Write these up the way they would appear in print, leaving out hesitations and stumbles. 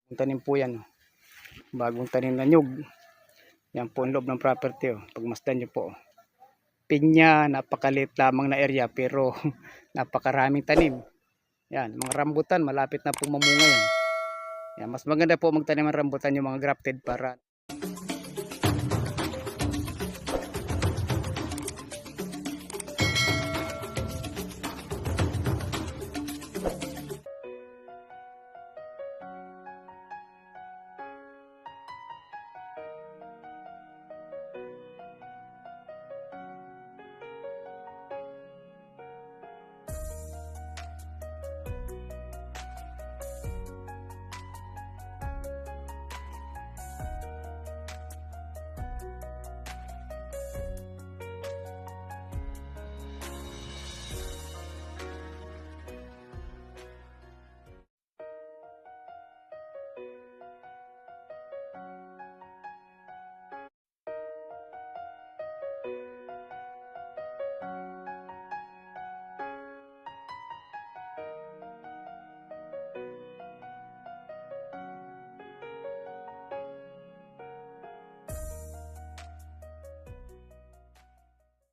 Tanim po yan. Bagong tanim na nyug. Yan po ang loob ng property. Pagmasdan nyo po. Pinya, napakaliit lamang na area pero napakaraming tanim. Yan, mga rambutan malapit na po mamunga yan. Yan, mas maganda po magtanim ng rambutan yung mga grafted para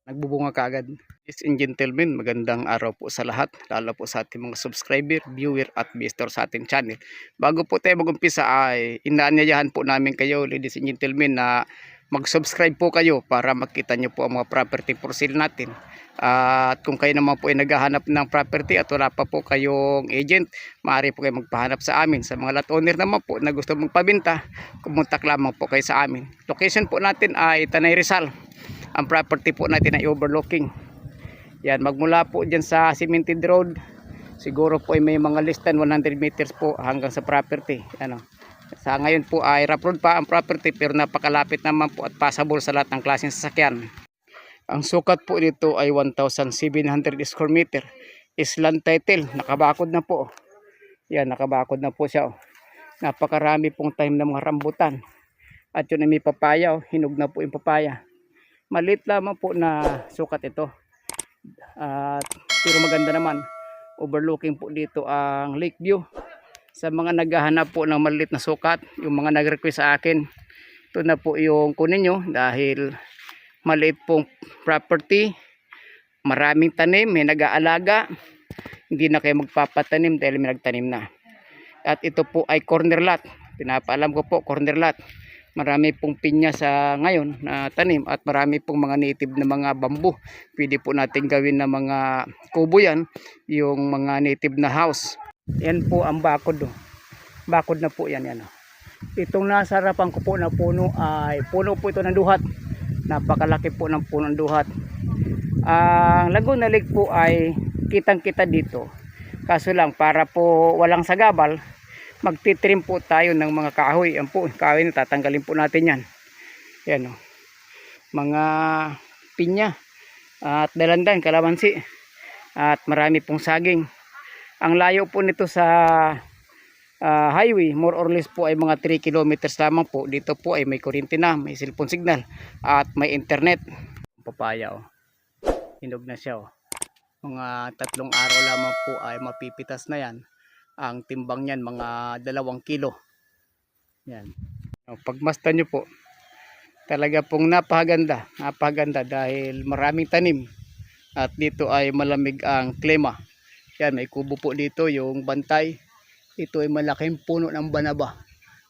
nagbubunga kaagad. Ladies and gentlemen, magandang araw po sa lahat, lalo po sa ating mga subscriber, viewer at visitor sa ating channel. Bago po tayo mag-umpisa ay inaanyayahan po namin kayo, ladies and gentlemen, na mag-subscribe po kayo para makita nyo po ang mga property for sale natin. At kung kayo naman po ay naghahanap ng property at wala pa po kayong agent, maaari po kayo magpahanap sa amin. Sa mga lot owner naman po na gusto magpabenta, kumontak lamang po kayo sa amin. Location po natin ay Tanay Rizal. Ang property po natin ay overlooking. Yan, magmula po dyan sa cemented road, siguro po ay may mga less than 100 meters po hanggang sa property. Ano, sa ngayon po ay rough road pa ang property pero napakalapit naman po at passable sa lahat ng klaseng sasakyan. Ang sukat po dito ay 1,700 square meter. Island title, nakabakod na po. Yan, nakabakod na po siya. Napakarami pong time ng mga rambutan. At yun ay may papaya, hinog na po yung papaya. Maliit lamang po na sukat ito. Pero maganda naman. Overlooking po dito ang lake view. Sa mga naghahanap po ng maliit na sukat, yung mga nag-request sa akin, ito na po yung kunin nyo dahil maliit pong property, maraming tanim, may nag-aalaga, hindi na kayo magpapatanim dahil may nagtanim na. At ito po ay corner lot. Pinapaalam ko po, corner lot. Marami pong pinya sa ngayon na tanim at marami pong mga native na mga bamboo. Pwede po natin gawin na mga kubo yan, yung mga native na house. Yan po ang bakod. Bakod na po yan. Itong nasa harapan ko po na puno ay puno po ito ng duhat. Napakalaki po ng puno ng duhat. Ang Laguna Lake po ay kitang-kita dito. Kaso lang para po walang sagabal, magtitrim po tayo ng mga kahoy. Yan po, kahoy na tatanggalin po natin yan. Yan o. Mga pinya at dalandan, kalamansi. At marami pong saging. Ang layo po nito sa highway, more or less po ay mga 3 kilometers lamang po. Dito po ay may kuryente na, may cellphone signal at may internet. Papaya o. Hinog na siya o. Mga 3 araw lamang po ay mapipitas na yan. Ang timbang niyan mga 2 kilo. Yan. Pagmasdan nyo po, talaga pong napakaganda. Napakaganda dahil maraming tanim. At dito ay malamig ang klima. Yan, may kubo po dito yung bantay. Ito ay malaking puno ng banaba.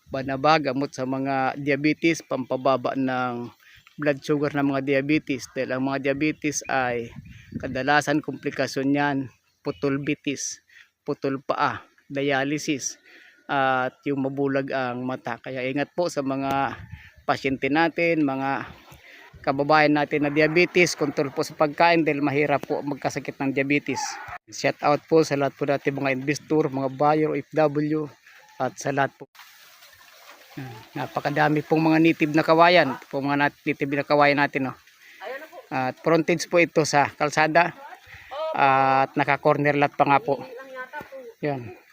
Banaba, gamot sa mga diabetes, pampababa ng blood sugar ng mga diabetes. Dahil ang mga diabetes ay kadalasan komplikasyon yan, putulbitis, putol paa, dialysis at yung mabulag ang mata. Kaya ingat po sa mga pasyente natin, mga kababayan natin na diabetes, control po sa pagkain dahil mahirap po magkasakit ng diabetes. Shout out po sa lahat po natin mga investor, mga buyer, OFW at sa lahat po. Napakadami pong mga native na kawayan, po mga native na kawayan natin. At frontage po ito sa kalsada at naka corner lot pa nga po. Yan.